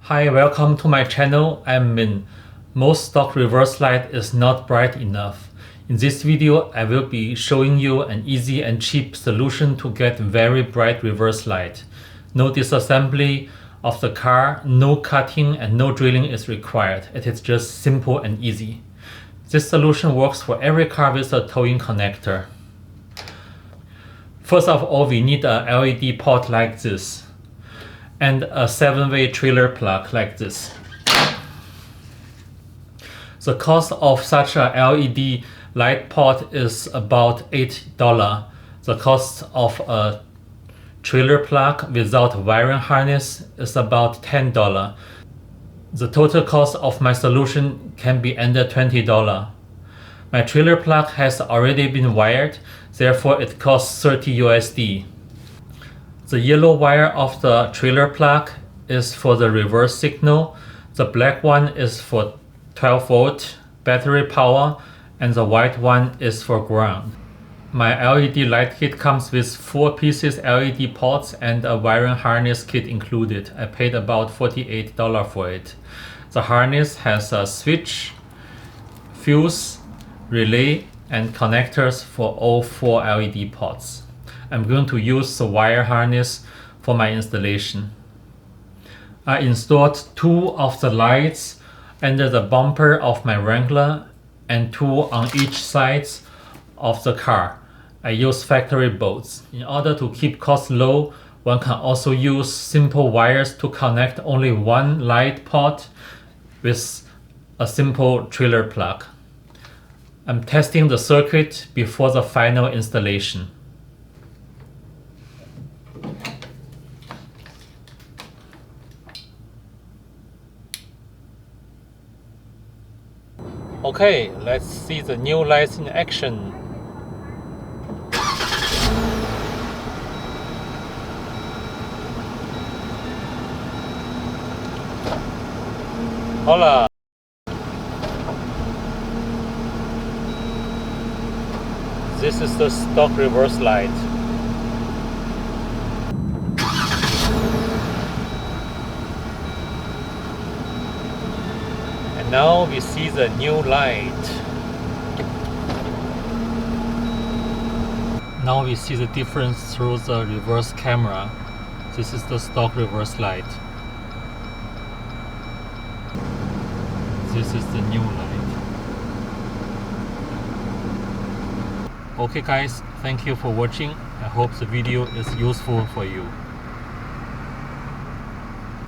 Hi, welcome to my channel. I'm Min. Most stock reverse light is not bright enough. In this video, I will be showing you an easy and cheap solution to get very bright reverse light. No disassembly of the car, no cutting and no drilling is required. It is just simple and easy. This solution works for every car with a towing connector. First of all, we need a LED port like this and a 7-way trailer plug like this. The cost of such a LED light port is about $8. The cost of a trailer plug without wiring harness is about $10. The total cost of my solution can be under $20. My trailer plug has already been wired, therefore it costs 30 USD. The yellow wire of the trailer plug is for the reverse signal, the black one is for 12 volt battery power, and the white one is for ground. My LED light kit comes with 4 pieces LED ports and a wiring harness kit included. I paid about $48 for it. The harness has a switch, fuse, relay, and connectors for all 4 LED ports. I'm going to use the wire harness for my installation. I installed 2 of the lights under the bumper of my Wrangler and 2 on each side of the car. I use factory bolts. In order to keep costs low, one can also use simple wires to connect only one light port with a simple trailer plug. I'm testing the circuit before the final installation. Okay, let's see the new lights in action. Hola! This is the stock reverse light. And now we see the new light. Now we see the difference through the reverse camera. This is the stock reverse light. This is the new light. Okay guys, thank you for watching. I hope the video is useful for you.